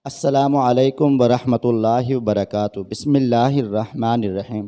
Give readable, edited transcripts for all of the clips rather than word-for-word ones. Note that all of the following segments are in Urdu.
السلام علیکم ورحمۃ اللہ وبرکاتہ۔ بسم اللہ الرحمن الرحیم۔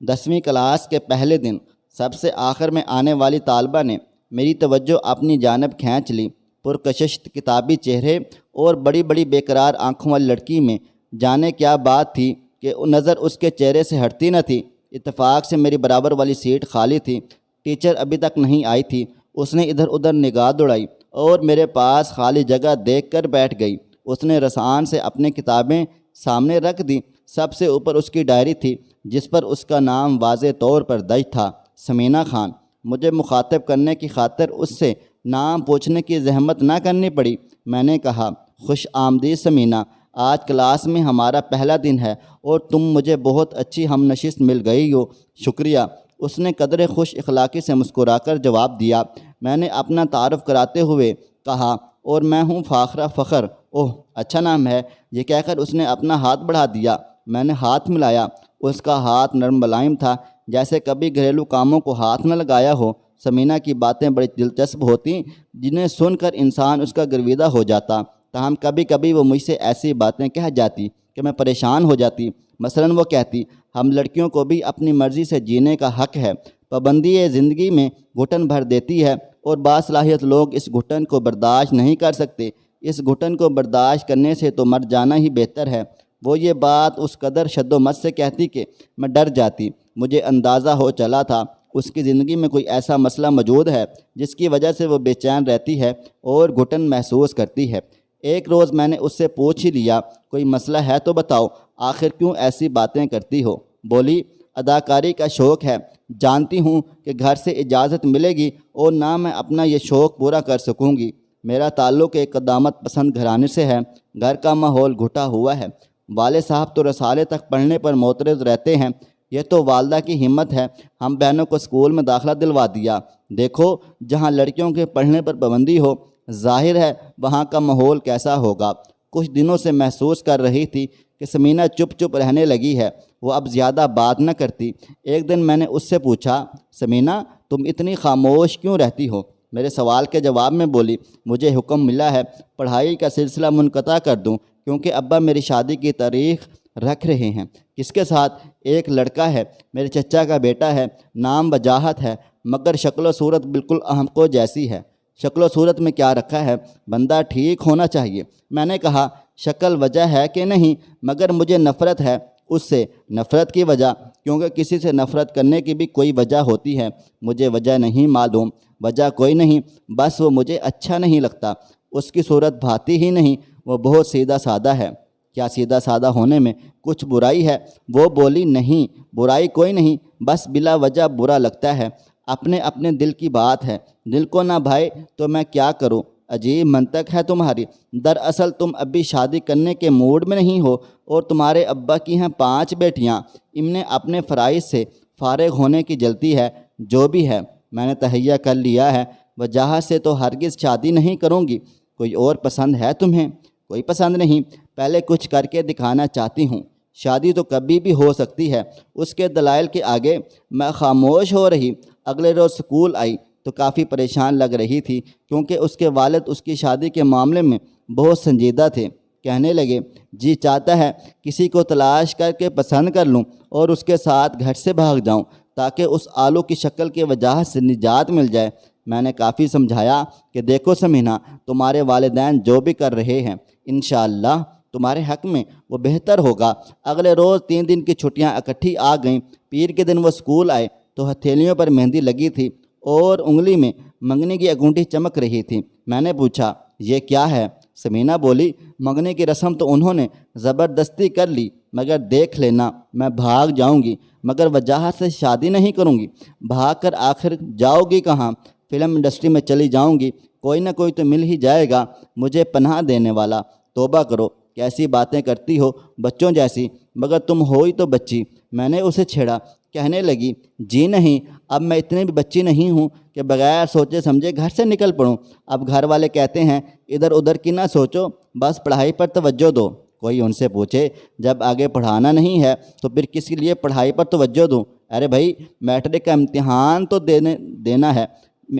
10ویں کلاس کے پہلے دن سب سے آخر میں آنے والی طالبہ نے میری توجہ اپنی جانب کھینچ لی۔ پرکشش کتابی چہرے اور بڑی بڑی بے قرار آنکھوں والی لڑکی میں جانے کیا بات تھی کہ نظر اس کے چہرے سے ہٹتی نہ تھی۔ اتفاق سے میری برابر والی سیٹ خالی تھی۔ ٹیچر ابھی تک نہیں آئی تھی۔ اس نے ادھر ادھر نگاہ دوڑائی اور میرے پاس خالی جگہ دیکھ کر بیٹھ گئی۔ اس نے رسان سے اپنی کتابیں سامنے رکھ دیں۔ سب سے اوپر اس کی ڈائری تھی جس پر اس کا نام واضح طور پر درج تھا، سمینہ خان۔ مجھے مخاطب کرنے کی خاطر اس سے نام پوچھنے کی زحمت نہ کرنی پڑی۔ میں نے کہا، خوش آمدید سمینہ، آج کلاس میں ہمارا پہلا دن ہے اور تم مجھے بہت اچھی ہم نشست مل گئی ہو۔ شکریہ، اس نے قدر خوش اخلاقی سے مسکرا کر جواب دیا۔ میں نے اپنا تعارف کراتے ہوئے کہا، اور میں ہوں فاخرہ فخر۔ اوہ، اچھا نام ہے، یہ کہہ کر اس نے اپنا ہاتھ بڑھا دیا۔ میں نے ہاتھ ملایا۔ اس کا ہاتھ نرم ملائم تھا، جیسے کبھی گھریلو کاموں کو ہاتھ نہ لگایا ہو۔ سمینہ کی باتیں بڑی دلچسپ ہوتیں، جنہیں سن کر انسان اس کا گرویدہ ہو جاتا۔ تاہم کبھی کبھی وہ مجھ سے ایسی باتیں کہہ جاتی کہ میں پریشان ہو جاتی۔ مثلاً وہ کہتی، ہم لڑکیوں کو بھی اپنی مرضی سے جینے کا حق ہے۔ پابندی زندگی میں گھٹن بھر دیتی ہے اور باصلاحیت لوگ اس گھٹن کو برداشت نہیں کر سکتے۔ اس گھٹن کو برداشت کرنے سے تو مر جانا ہی بہتر ہے۔ وہ یہ بات اس قدر شد و مت سے کہتی کہ میں ڈر جاتی۔ مجھے اندازہ ہو چلا تھا اس کی زندگی میں کوئی ایسا مسئلہ موجود ہے جس کی وجہ سے وہ بے چین رہتی ہے اور گھٹن محسوس کرتی ہے۔ ایک روز میں نے اس سے پوچھ ہی لیا، کوئی مسئلہ ہے تو بتاؤ، آخر کیوں ایسی باتیں کرتی ہو؟ بولی، اداکاری کا شوق ہے۔ جانتی ہوں کہ گھر سے اجازت ملے گی اور نہ میں اپنا یہ شوق پورا کر سکوں گی۔ میرا تعلق ایک قدامت پسند گھرانے سے ہے۔ گھر کا ماحول گھٹا ہوا ہے۔ والد صاحب تو رسالے تک پڑھنے پر معترض رہتے ہیں۔ یہ تو والدہ کی ہمت ہے، ہم بہنوں کو اسکول میں داخلہ دلوا دیا۔ دیکھو، جہاں لڑکیوں کے پڑھنے پر پابندی ہو، ظاہر ہے وہاں کا ماحول کیسا ہوگا۔ کچھ دنوں سے محسوس کر رہی تھی کہ سمینہ چپ چپ رہنے لگی ہے، وہ اب زیادہ بات نہ کرتی۔ ایک دن میں نے اس سے پوچھا، سمینہ، تم اتنی خاموش کیوں رہتی ہو؟ میرے سوال کے جواب میں بولی، مجھے حکم ملا ہے پڑھائی کا سلسلہ منقطع کر دوں، کیونکہ ابا میری شادی کی تاریخ رکھ رہے ہیں۔ کس کے ساتھ؟ ایک لڑکا ہے، میرے چچا کا بیٹا ہے، نام وجاہت ہے، مگر شکل و صورت بالکل اہم کو جیسی ہے۔ شکل و صورت میں کیا رکھا ہے؟ بندہ ٹھیک ہونا چاہیے۔ میں نے کہا، شکل وجہ ہے کہ نہیں، مگر مجھے نفرت ہے اس سے۔ نفرت کی وجہ؟ کیونکہ کسی سے نفرت کرنے کی بھی کوئی وجہ ہوتی ہے۔ مجھے وجہ نہیں معلوم۔ وجہ کوئی نہیں، بس وہ مجھے اچھا نہیں لگتا۔ اس کی صورت بھاتی ہی نہیں، وہ بہت سیدھا سادہ ہے۔ کیا سیدھا سادہ ہونے میں کچھ برائی ہے؟ وہ بولی، نہیں، برائی کوئی نہیں، بس بلا وجہ برا لگتا ہے۔ اپنے اپنے دل کی بات ہے، دل کو نہ بھائے تو میں کیا کروں؟ عجیب منطق ہے تمہاری۔ دراصل تم ابھی شادی کرنے کے موڈ میں نہیں ہو اور تمہارے ابا کی ہیں 5 بیٹیاں۔ انہیں اپنے فرائض سے فارغ ہونے کی جلدی ہے۔ جو بھی ہے، میں نے تہیہ کر لیا ہے، وجاہت سے تو ہرگز شادی نہیں کروں گی۔ کوئی اور پسند ہے تمہیں؟ کوئی پسند نہیں، پہلے کچھ کر کے دکھانا چاہتی ہوں۔ شادی تو کبھی بھی ہو سکتی ہے۔ اس کے دلائل کے آگے میں خاموش ہو رہی۔ اگلے روز اسکول آئی تو کافی پریشان لگ رہی تھی، کیونکہ اس کے والد اس کی شادی کے معاملے میں بہت سنجیدہ تھے۔ کہنے لگے، جی چاہتا ہے کسی کو تلاش کر کے پسند کر لوں اور اس کے ساتھ گھر سے بھاگ جاؤں، تاکہ اس آلو کی شکل کی وجاہت سے نجات مل جائے۔ میں نے کافی سمجھایا کہ دیکھو سمینہ، تمہارے والدین جو بھی کر رہے ہیں، انشاءاللہ تمہارے حق میں وہ بہتر ہوگا۔ اگلے روز 3 دن کی چھٹیاں اکٹھی آ گئیں۔ پیر کے دن وہ اسکول آئے تو ہتھیلیوں پر مہندی لگی تھی اور انگلی میں منگنی کی انگوٹھی چمک رہی تھی۔ میں نے پوچھا، یہ کیا ہے؟ سمینہ بولی، منگنی کی رسم تو انہوں نے زبردستی کر لی، مگر دیکھ لینا، میں بھاگ جاؤں گی، مگر وجاہت سے شادی نہیں کروں گی۔ بھاگ کر آخر جاؤ گی کہاں؟ فلم انڈسٹری میں چلی جاؤں گی، کوئی نہ کوئی تو مل ہی جائے گا مجھے پناہ دینے والا۔ توبہ کرو، کیسی باتیں کرتی ہو، بچوں جیسی، مگر تم ہو ہی تو بچی۔ میں نے اسے چھیڑا۔ کہنے لگی، جی نہیں، اب میں اتنی بھی بچی نہیں ہوں کہ بغیر سوچے سمجھے گھر سے نکل پڑوں۔ اب گھر والے کہتے ہیں ادھر ادھر کی نہ سوچو، بس پڑھائی پر توجہ دو۔ کوئی ان سے پوچھے، جب آگے پڑھانا نہیں ہے تو پھر کس لیے پڑھائی پر توجہ دوں؟ ارے بھائی، میٹرک کا امتحان تو دینا ہے،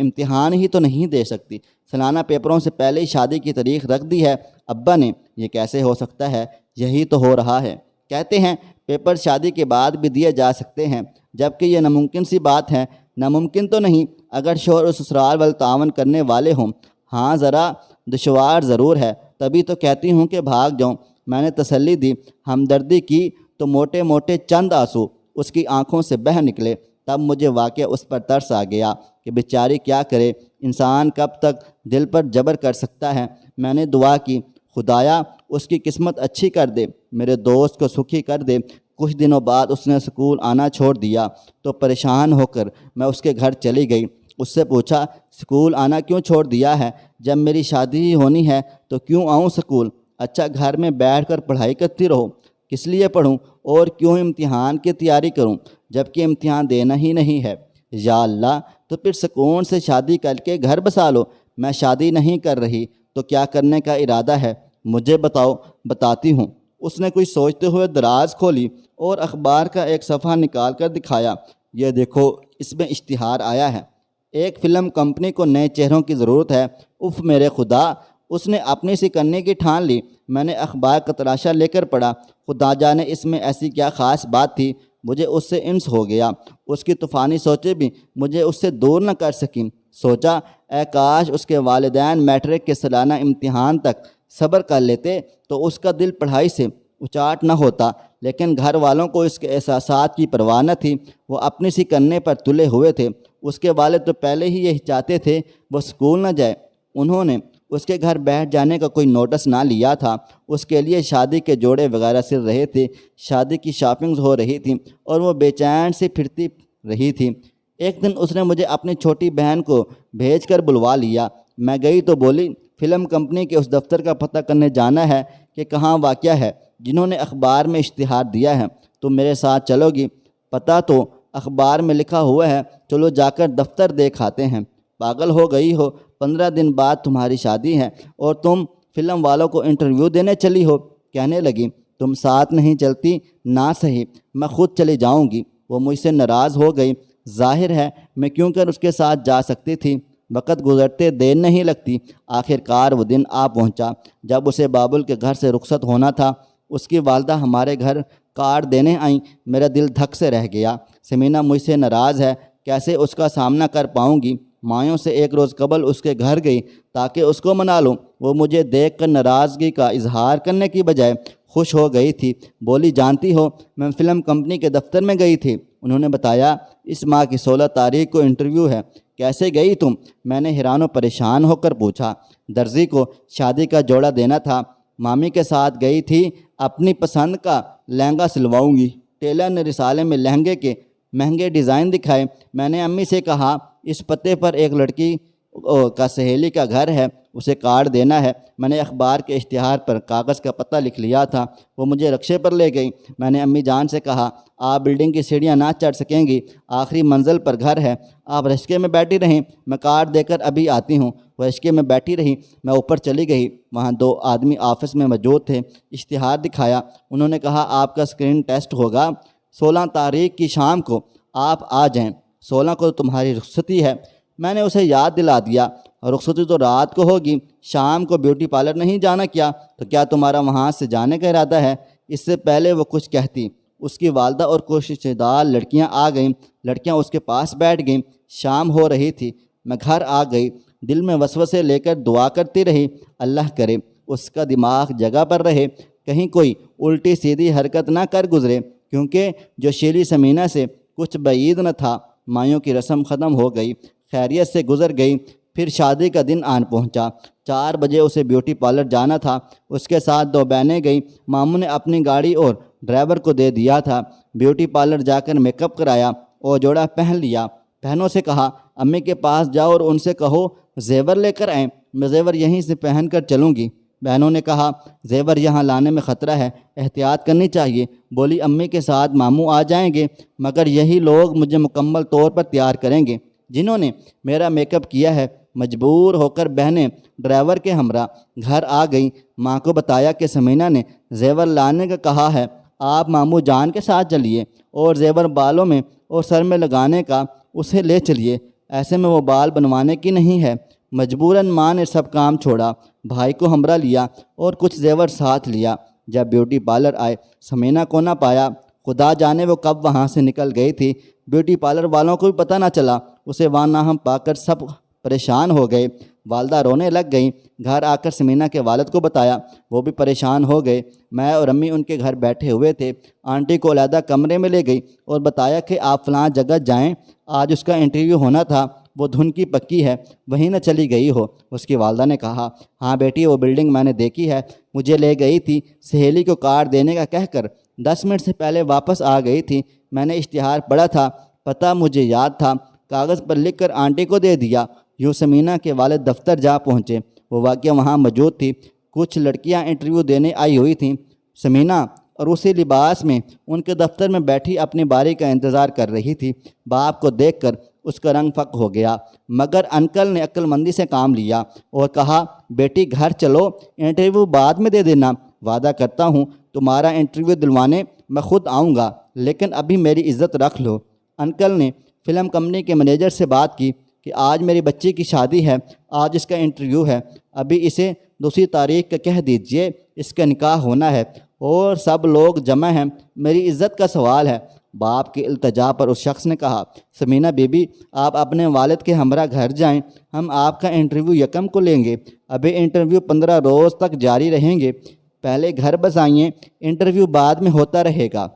امتحان ہی تو نہیں دے سکتی، سالانہ پیپروں سے پہلے ہی شادی کی تاریخ رکھ دی ہے۔ ابا نے، یہ کیسے ہو سکتا ہے؟ یہی تو ہو رہا ہے۔ کہتے ہیں پیپر شادی کے بعد بھی دیے جا سکتے ہیں، جبکہ یہ ناممکن سی بات ہے۔ ناممکن تو نہیں اگر شوہر و سسرال والے تعاون کرنے والے ہوں۔ ہاں ذرا دشوار ضرور ہے، تبھی تو کہتی ہوں کہ بھاگ جاؤں۔ میں نے تسلی دی، ہمدردی کی تو موٹے موٹے چند آنسو اس کی آنکھوں سے بہہ نکلے۔ تب مجھے واقعہ اس پر ترس آ گیا کہ بیچاری کیا کرے، انسان کب تک دل پر جبر کر سکتا ہے۔ میں نے دعا کی، خدایا اس کی قسمت اچھی کر دے، میرے دوست کو سکھی کر دے۔ کچھ دنوں بعد اس نے سکول آنا چھوڑ دیا تو پریشان ہو کر میں اس کے گھر چلی گئی۔ اس سے پوچھا، سکول آنا کیوں چھوڑ دیا ہے؟ جب میری شادی ہی ہونی ہے تو کیوں آؤں سکول؟ اچھا گھر میں بیٹھ کر پڑھائی کرتی رہو۔ کس لیے پڑھوں اور کیوں امتحان کی تیاری کروں جبکہ امتحان دینا ہی نہیں ہے؟ یا اللہ، تو پھر سکون سے شادی کر کے گھر بسا لو۔ میں شادی نہیں کر رہی تو کیا کرنے کا ارادہ ہے؟ مجھے بتاؤ۔ بتاتی ہوں۔ اس نے کوئی سوچتے ہوئے دراز کھولی اور اخبار کا ایک صفحہ نکال کر دکھایا۔ یہ دیکھو، اس میں اشتہار آیا ہے، ایک فلم کمپنی کو نئے چہروں کی ضرورت ہے۔ اف میرے خدا، اس نے اپنی سی کرنے کی ٹھان لی۔ میں نے اخبار کا تراشا لے کر پڑھا۔ خدا جانے اس میں ایسی کیا خاص بات تھی، مجھے اس سے انس ہو گیا۔ اس کی طوفانی سوچیں بھی مجھے اس سے دور نہ کر سکیں۔ سوچا، اے کاش اس کے والدین میٹرک کے سالانہ امتحان تک صبر کر لیتے تو اس کا دل پڑھائی سے اچاٹ نہ ہوتا، لیکن گھر والوں کو اس کے احساسات کی پرواہ نہ تھی۔ وہ اپنی سی کرنے پر تلے ہوئے تھے۔ اس کے والد تو پہلے ہی یہی چاہتے تھے وہ اسکول نہ جائے۔ انہوں نے اس کے گھر بیٹھ جانے کا کوئی نوٹس نہ لیا تھا۔ اس کے لیے شادی کے جوڑے وغیرہ سل رہے تھے، شادی کی شاپنگز ہو رہی تھیں اور وہ بے چین سے پھرتی رہی تھی۔ ایک دن اس نے مجھے اپنی چھوٹی بہن کو بھیج کر بلوا لیا۔ میں گئی تو بولی، فلم کمپنی کے اس دفتر کا پتہ کرنے جانا ہے کہ کہاں واقع ہے جنہوں نے اخبار میں اشتہار دیا ہے۔ تم میرے ساتھ چلو گی؟ پتہ تو اخبار میں لکھا ہوا ہے، چلو جا کر دفتر دیکھ آتے ہیں۔ پاگل ہو گئی ہو؟ 15 دن بعد تمہاری شادی ہے اور تم فلم والوں کو انٹرویو دینے چلی ہو؟ کہنے لگی، تم ساتھ نہیں چلتی؟ نہ صحیح، میں خود چلی جاؤں گی۔ وہ مجھ سے ناراض ہو گئی۔ ظاہر ہے میں کیوں کر اس کے ساتھ جا سکتی تھی۔ وقت گزرتے دیر نہیں لگتی۔ آخر کار وہ دن آ پہنچا جب اسے بابل کے گھر سے رخصت ہونا تھا۔ اس کی والدہ ہمارے گھر کارڈ دینے آئیں۔ میرا دل دھک سے رہ گیا۔ سمینا مجھ سے ناراض ہے، کیسے اس کا سامنا کر پاؤں گی؟ مایوں سے ایک روز قبل اس کے گھر گئی تاکہ اس کو منا لوں۔ وہ مجھے دیکھ کر ناراضگی کا اظہار کرنے کی بجائے خوش ہو گئی تھی۔ بولی، جانتی ہو میں فلم کمپنی کے دفتر میں گئی تھی، انہوں نے بتایا اس ماہ کی 16 تاریخ کو انٹرویو ہے۔ کیسے گئی تم؟ میں نے حیران و پریشان ہو کر پوچھا۔ درزی کو شادی کا جوڑا دینا تھا، مامی کے ساتھ گئی تھی، اپنی پسند کا لہنگا سلواؤں گی۔ ٹیلر نے رسالے میں لہنگے کے مہنگے ڈیزائن دکھائے۔ میں نے امی سے کہا اس پتے پر ایک لڑکی کا سہیلی کا گھر ہے، اسے کارڈ دینا ہے۔ میں نے اخبار کے اشتہار پر کاغذ کا پتہ لکھ لیا تھا۔ وہ مجھے رکشے پر لے گئی۔ میں نے امی جان سے کہا، آپ بلڈنگ کی سیڑھیاں نہ چڑھ سکیں گی، آخری منزل پر گھر ہے، آپ رشکے میں بیٹھی رہیں، میں کارڈ دے کر ابھی آتی ہوں۔ وہ رشکے میں بیٹھی رہی۔ میں اوپر چلی گئی، وہاں 2 آدمی آفس میں موجود تھے۔ اشتہار دکھایا۔ انہوں نے کہا، آپ کا اسکرین ٹیسٹ ہوگا، 16 تاریخ کی شام کو آپ آ جائیں۔ 16 کو تمہاری رخصتی ہے۔ میں نے اسے یاد دلا دیا، رخصتی تو رات کو ہوگی، شام کو بیوٹی پارلر نہیں جانا کیا؟ تو کیا تمہارا وہاں سے جانے کا ارادہ ہے؟ اس سے پہلے وہ کچھ کہتی، اس کی والدہ اور کچھ رشتہ دار لڑکیاں آ گئیں۔ لڑکیاں اس کے پاس بیٹھ گئیں۔ شام ہو رہی تھی۔ میں گھر آ گئی، دل میں وسوسے لے کر دعا کرتی رہی، اللہ کرے اس کا دماغ جگہ پر رہے، کہیں کوئی الٹی سیدھی حرکت نہ کر گزرے، کیونکہ جو شیلی سمینہ سے کچھ بعید نہ تھا۔ مایوں کی رسم ختم ہو گئی، خیریت سے گزر گئی۔ پھر شادی کا دن آن پہنچا۔ 4 بجے اسے بیوٹی پارلر جانا تھا۔ اس کے ساتھ 2 بہنیں گئیں۔ ماموں نے اپنی گاڑی اور ڈرائیور کو دے دیا تھا۔ بیوٹی پارلر جا کر میک اپ کرایا اور جوڑا پہن لیا۔ بہنوں سے کہا، امی کے پاس جاؤ اور ان سے کہو زیور لے کر آئیں، میں زیور یہیں سے پہن کر چلوں گی۔ بہنوں نے کہا، زیور یہاں لانے میں خطرہ ہے، احتیاط کرنی چاہیے۔ بولی، امی کے ساتھ ماموں آ جائیں گے، مگر یہی لوگ مجھے مکمل طور پر تیار کریں گے جنہوں نے میرا میک اپ کیا ہے۔ مجبور ہو کر بہنیں ڈرائیور کے ہمراہ گھر آ گئیں۔ ماں کو بتایا کہ سمینا نے زیور لانے کا کہا ہے، آپ ماموں جان کے ساتھ چلیے اور زیور بالوں میں اور سر میں لگانے کا اسے لے چلیے، ایسے میں وہ بال بنوانے کی نہیں ہے۔ مجبوراً ماں نے سب کام چھوڑا، بھائی کو ہمراہ لیا اور کچھ زیور ساتھ لیا۔ جب بیوٹی پارلر آئے سمینہ کو نہ پایا، خدا جانے وہ کب وہاں سے نکل گئی تھی۔ بیوٹی پارلر والوں کو بھی پتہ نہ چلا، اسے وہاں ناہم پا کر سب پریشان ہو گئے۔ والدہ رونے لگ گئیں۔ گھر آ کر سمینہ کے والد کو بتایا، وہ بھی پریشان ہو گئے۔ میں اور امی ان کے گھر بیٹھے ہوئے تھے۔ آنٹی کو علیحدہ کمرے میں لے گئی اور بتایا کہ آپ فلاں جگہ جائیں، آج اس کا انٹرویو ہونا تھا، وہ دھن کی پکی ہے، وہیں نہ چلی گئی ہو۔ اس کی والدہ نے کہا، ہاں بیٹی وہ بلڈنگ میں نے دیکھی ہے، مجھے لے گئی تھی سہیلی کو کارڈ دینے کا کہہ کر، 10 منٹ سے پہلے واپس آ گئی تھی۔ میں نے اشتہار پڑھا تھا، پتہ مجھے یاد تھا، کاغذ پر لکھ کر آنٹی کو دے دیا۔ یوں سمینہ کے والد دفتر جا پہنچے۔ وہ واقعہ وہاں موجود تھی۔ کچھ لڑکیاں انٹرویو دینے آئی ہوئی تھیں۔ سمینہ اور اسی لباس میں ان کے دفتر میں بیٹھی اپنی باری کا انتظار کر رہی تھی۔ باپ کو دیکھ کر اس کا رنگ فک ہو گیا، مگر انکل نے عقل مندی سے کام لیا اور کہا، بیٹی گھر چلو، انٹرویو بعد میں دے دینا، وعدہ کرتا ہوں تمہارا انٹرویو دلوانے میں خود آؤں گا، لیکن ابھی میری عزت رکھ لو۔ انکل نے فلم کمپنی کے مینیجر سے بات کی کہ آج میری بچی کی شادی ہے، آج اس کا انٹرویو ہے، ابھی اسے 2 تاریخ کا کہہ دیجئے، اس کا نکاح ہونا ہے اور سب لوگ جمع ہیں، میری عزت کا سوال ہے۔ باپ کی التجا پر اس شخص نے کہا، سمینہ بی بی آپ اپنے والد کے ہمراہ گھر جائیں، ہم آپ کا انٹرویو یکم کو لیں گے، ابھی انٹرویو 15 روز تک جاری رہیں گے، پہلے گھر بسائیے، انٹرویو بعد میں ہوتا رہے گا۔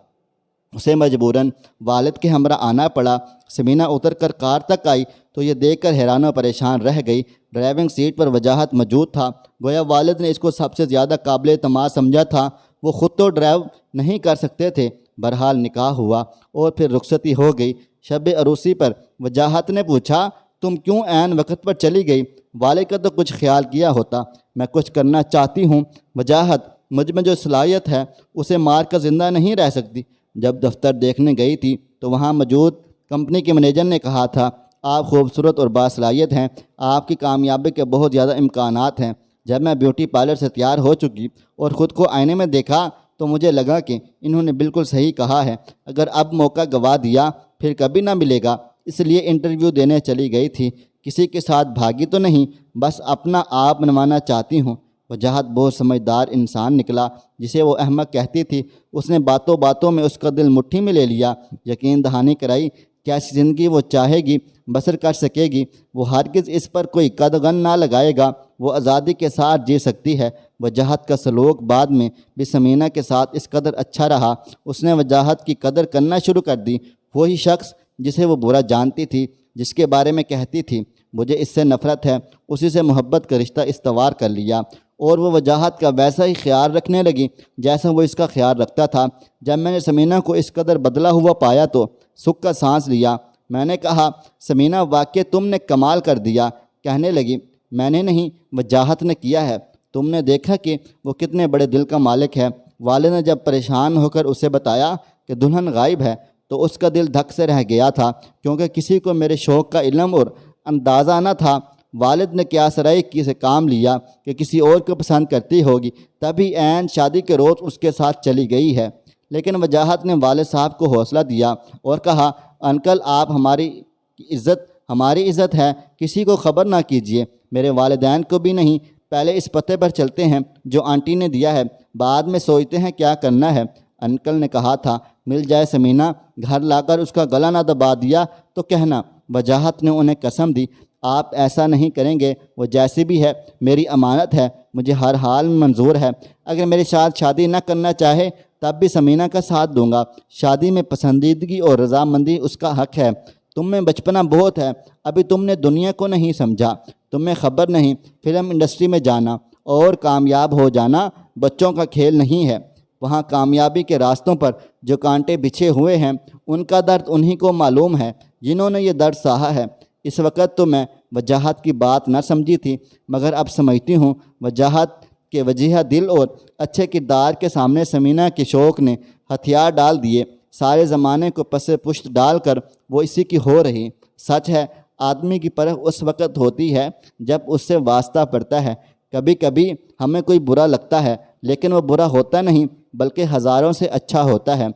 اسے مجبوراً والد کے ہمراہ آنا پڑا۔ سمینہ اتر کر کار تک آئی تو یہ دیکھ کر حیران و پریشان رہ گئی۔ ڈرائیونگ سیٹ پر وجاہت موجود تھا، گویا والد نے اس کو سب سے زیادہ قابل اعتماد سمجھا تھا۔ وہ خود تو ڈرائیو نہیں کر سکتے تھے۔ بہرحال نکاح ہوا اور پھر رخصتی ہو گئی۔ شب عروسی پر وجاہت نے پوچھا، تم کیوں عین وقت پر چلی گئی؟ والد کا تو کچھ خیال کیا ہوتا، میں کچھ کرنا چاہتی ہوں۔ وجاہت، مجھ میں جو صلاحیت ہے اسے مار کر زندہ نہیں رہ سکتی۔ جب دفتر دیکھنے گئی تھی تو وہاں موجود کمپنی کے مینیجر نے کہا تھا، آپ خوبصورت اور باصلاحیت ہیں، آپ کی کامیابی کے بہت زیادہ امکانات ہیں۔ جب میں بیوٹی پارلر سے تیار ہو چکی اور خود کو آئینے میں دیکھا تو مجھے لگا کہ انہوں نے بالکل صحیح کہا ہے، اگر اب موقع گوا دیا پھر کبھی نہ ملے گا، اس لیے انٹرویو دینے چلی گئی تھی۔ کسی کے ساتھ بھاگی تو نہیں، بس اپنا آپ منوانا چاہتی ہوں۔ وجاہت بہت سمجھدار انسان نکلا، جسے وہ احمق کہتی تھی۔ اس نے باتوں باتوں میں اس کا دل مٹھی میں لے لیا، یقین دہانی کرائی کہ ایسی زندگی وہ چاہے گی بسر کر سکے گی، وہ ہرگز اس پر کوئی قدغن نہ لگائے گا، وہ آزادی کے ساتھ جی سکتی ہے۔ وجاہت کا سلوک بعد میں بھی سمینہ کے ساتھ اس قدر اچھا رہا، اس نے وجاہت کی قدر کرنا شروع کر دی۔ وہی شخص جسے وہ برا جانتی تھی، جس کے بارے میں کہتی تھی مجھے اس سے نفرت ہے، اسی سے محبت کا رشتہ استوار کر لیا اور وہ وجاہت کا ویسا ہی خیال رکھنے لگی جیسا وہ اس کا خیال رکھتا تھا۔ جب میں نے سمینہ کو اس قدر بدلا ہوا پایا تو سکھ کا سانس لیا۔ میں نے کہا، سمینہ واقعی تم نے کمال کر دیا۔ کہنے لگی، میں نے نہیں، وجاہت نے کیا ہے۔ تم نے دیکھا کہ وہ کتنے بڑے دل کا مالک ہے۔ والد نے جب پریشان ہو کر اسے بتایا کہ دلہن غائب ہے تو اس کا دل دھک سے رہ گیا تھا، کیونکہ کسی کو میرے شوق کا علم اور اندازہ نہ تھا۔ والد نے کیا سرائی سے کام لیا کہ کسی اور کو پسند کرتی ہوگی، تبھی عین شادی کے روز اس کے ساتھ چلی گئی ہے۔ لیکن وجاہت نے والد صاحب کو حوصلہ دیا اور کہا، انکل آپ ہماری عزت ہے، کسی کو خبر نہ کیجیے، میرے والدین کو بھی نہیں، پہلے اس پتے پر چلتے ہیں جو آنٹی نے دیا ہے، بعد میں سوچتے ہیں کیا کرنا ہے۔ انکل نے کہا تھا، مل جائے سمینہ، گھر لا کر اس کا گلا نہ دبا دیا تو کہنا۔ وجاہت نے انہیں قسم دی، آپ ایسا نہیں کریں گے، وہ جیسی بھی ہے میری امانت ہے، مجھے ہر حال میں منظور ہے، اگر میرے ساتھ شادی نہ کرنا چاہے تب بھی سمینہ کا ساتھ دوں گا، شادی میں پسندیدگی اور رضامندی اس کا حق ہے۔ تم میں بچپنا بہت ہے، ابھی تم نے دنیا کو نہیں سمجھا، تمہیں خبر نہیں، فلم انڈسٹری میں جانا اور کامیاب ہو جانا بچوں کا کھیل نہیں ہے۔ وہاں کامیابی کے راستوں پر جو کانٹے بچھے ہوئے ہیں ان کا درد انہی کو معلوم ہے جنہوں نے یہ درد سہا ہے۔ اس وقت تو میں وجاہت کی بات نہ سمجھی تھی، مگر اب سمجھتی ہوں۔ وجاہت کے وجیحہ دل اور اچھے کردار کے سامنے سمینہ کے شوق نے ہتھیار ڈال دیے، سارے زمانے کو پس پشت ڈال کر وہ اسی کی ہو رہی۔ سچ ہے، آدمی کی پرکھ اس وقت ہوتی ہے جب اس سے واسطہ پڑتا ہے۔ کبھی کبھی ہمیں کوئی برا لگتا ہے، لیکن وہ برا ہوتا نہیں بلکہ ہزاروں سے اچھا ہوتا ہے۔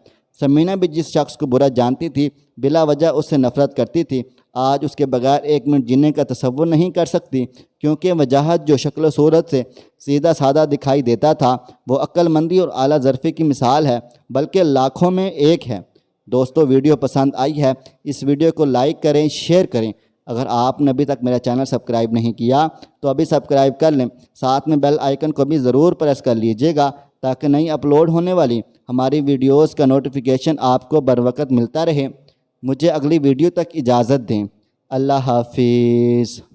سمینہ بھی جس شخص کو برا جانتی تھی بلا وجہ اس سے نفرت کرتی تھی، آج اس کے بغیر ایک منٹ جینے کا تصور نہیں کر سکتی، کیونکہ وجاہت جو شکل و صورت سے سیدھا سادہ دکھائی دیتا تھا وہ عقل مندی اور اعلیٰ ظرفی کی مثال ہے، بلکہ لاکھوں میں ایک ہے۔ دوستو، ویڈیو پسند آئی ہے اس ویڈیو کو لائک کریں، شیئر کریں۔ اگر آپ نے ابھی تک میرا چینل سبسکرائب نہیں کیا تو ابھی سبسکرائب کر لیں، ساتھ میں بیل آئیکن کو بھی ضرور پریس کر لیجئے گا تاکہ نئی اپلوڈ ہونے والی ہماری ویڈیوز کا نوٹیفیکیشن آپ کو بر وقت ملتا رہے۔ مجھے اگلی ویڈیو تک اجازت دیں۔ اللہ حافظ۔